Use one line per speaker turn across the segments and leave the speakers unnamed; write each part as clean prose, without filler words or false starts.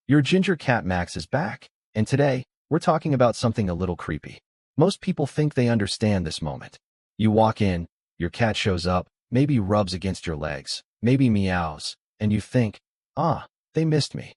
Your ginger cat Max is back, and today, we're talking about something a little creepy. Most people think they understand this moment. You walk in, your cat shows up, maybe rubs against your legs, maybe meows, and you think, ah, they missed me.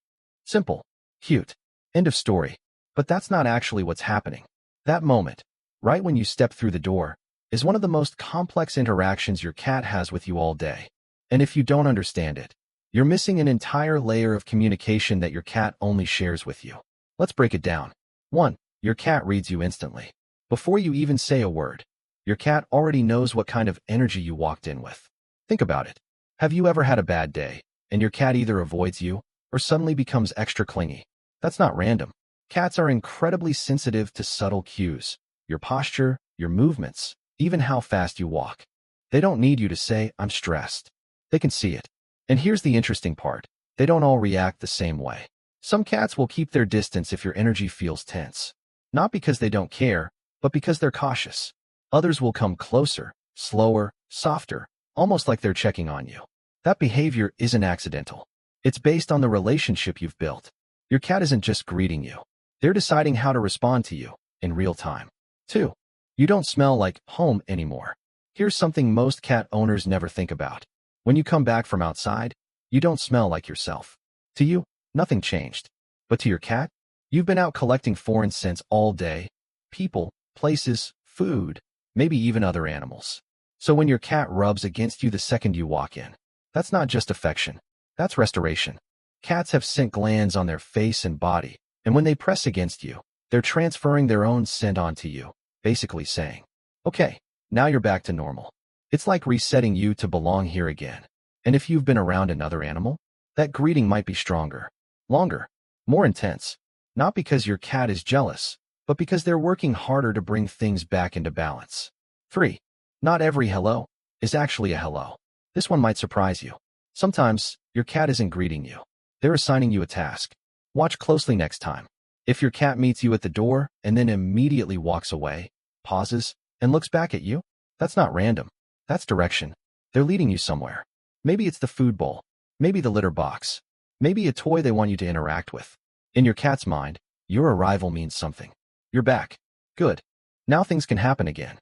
Simple. Cute. End of story. But that's not actually what's happening. That moment, right when you step through the door, is one of the most complex interactions your cat has with you all day. And if you don't understand it, you're missing an entire layer of communication that your cat only shares with you. Let's break it down. 1. Your cat reads you instantly. Before you even say a word, your cat already knows what kind of energy you walked in with. Think about it. Have you ever had a bad day, and your cat either avoids you or suddenly becomes extra clingy? That's not random. Cats are incredibly sensitive to subtle cues, your posture, your movements, even how fast you walk. They don't need you to say, I'm stressed. They can see it. And here's the interesting part. They don't all react the same way. Some cats will keep their distance if your energy feels tense. Not because they don't care, but because they're cautious. Others will come closer, slower, softer, almost like they're checking on you. That behavior isn't accidental. It's based on the relationship you've built. Your cat isn't just greeting you. They're deciding how to respond to you in real time. 2. You don't smell like home anymore. Here's something most cat owners never think about. When you come back from outside, you don't smell like yourself. To you, nothing changed. But to your cat, you've been out collecting foreign scents all day. People, places, food, maybe even other animals. So when your cat rubs against you the second you walk in, that's not just affection. That's restoration. Cats have scent glands on their face and body, and when they press against you, they're transferring their own scent onto you, basically saying, okay, now you're back to normal. It's like resetting you to belong here again. And if you've been around another animal, that greeting might be stronger, longer, more intense, not because your cat is jealous, but because they're working harder to bring things back into balance. 3. Not every hello is actually a hello. This one might surprise you. Sometimes, your cat isn't greeting you. They're assigning you a task. Watch closely next time. If your cat meets you at the door and then immediately walks away, pauses, and looks back at you, that's not random. That's direction. They're leading you somewhere. Maybe it's the food bowl. Maybe the litter box. Maybe a toy they want you to interact with. In your cat's mind, your arrival means something. You're back. Good. Now things can happen again.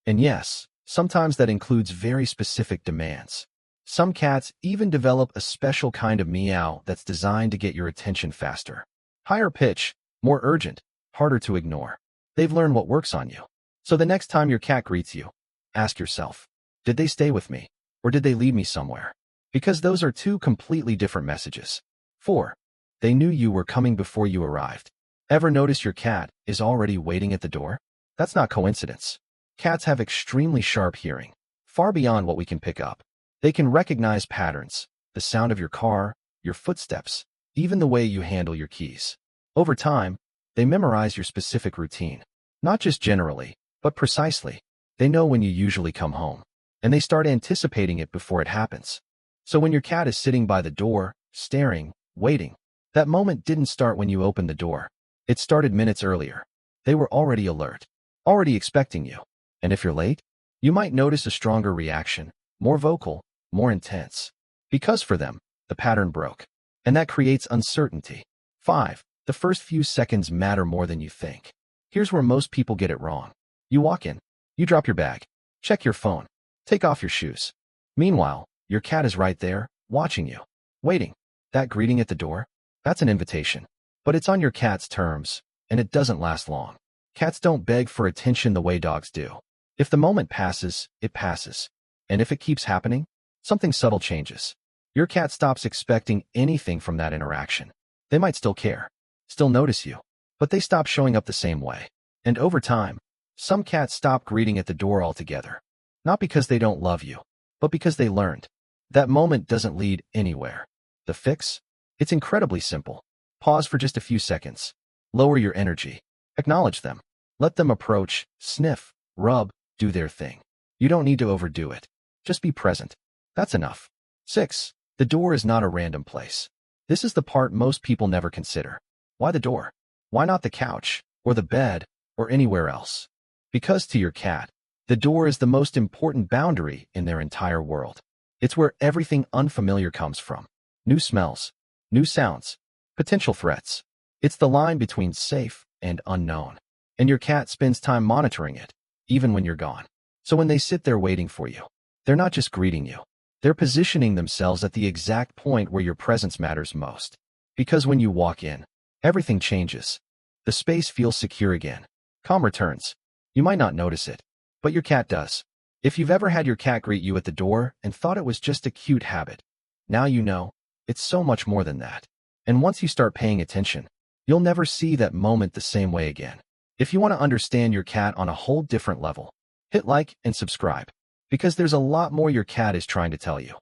And yes, sometimes that includes very specific demands. Some cats even develop a special kind of meow that's designed to get your attention faster. Higher pitch, more urgent, harder to ignore. They've learned what works on you. So the next time your cat greets you, ask yourself, did they stay with me, or did they lead me somewhere? Because those are two completely different messages. 4. They knew you were coming before you arrived. Ever notice your cat is already waiting at the door? That's not coincidence. Cats have extremely sharp hearing, far beyond what we can pick up. They can recognize patterns, the sound of your car, your footsteps, even the way you handle your keys. Over time, they memorize your specific routine. Not just generally, but precisely. They know when you usually come home, and they start anticipating it before it happens. So when your cat is sitting by the door, staring, waiting, that moment didn't start when you opened the door. It started minutes earlier. They were already alert, already expecting you. And if you're late, you might notice a stronger reaction, more vocal, more intense. Because for them, the pattern broke. And that creates uncertainty. 5. The first few seconds matter more than you think. Here's where most people get it wrong. You walk in. You drop your bag. Check your phone. Take off your shoes. Meanwhile, your cat is right there, watching you. Waiting. That greeting at the door? That's an invitation. But it's on your cat's terms, and it doesn't last long. Cats don't beg for attention the way dogs do. If the moment passes, it passes. And if it keeps happening, something subtle changes. Your cat stops expecting anything from that interaction. They might still care, still notice you, but they stop showing up the same way. And over time, some cats stop greeting at the door altogether. Not because they don't love you, but because they learned. That moment doesn't lead anywhere. The fix? It's incredibly simple. Pause for just a few seconds. Lower your energy. Acknowledge them. Let them approach, sniff, rub, do their thing. You don't need to overdo it. Just be present. That's enough. 6. The door is not a random place. This is the part most people never consider. Why the door? Why not the couch, or the bed, or anywhere else? Because to your cat, the door is the most important boundary in their entire world. It's where everything unfamiliar comes from. New smells, new sounds, Potential threats. It's the line between safe and unknown. And your cat spends time monitoring it, even when you're gone. So when they sit there waiting for you, they're not just greeting you. They're positioning themselves at the exact point where your presence matters most. Because when you walk in, everything changes. The space feels secure again. Calm returns. You might not notice it, but your cat does. If you've ever had your cat greet you at the door and thought it was just a cute habit, now you know it's so much more than that. And once you start paying attention, you'll never see that moment the same way again. If you want to understand your cat on a whole different level, hit like and subscribe, because there's a lot more your cat is trying to tell you.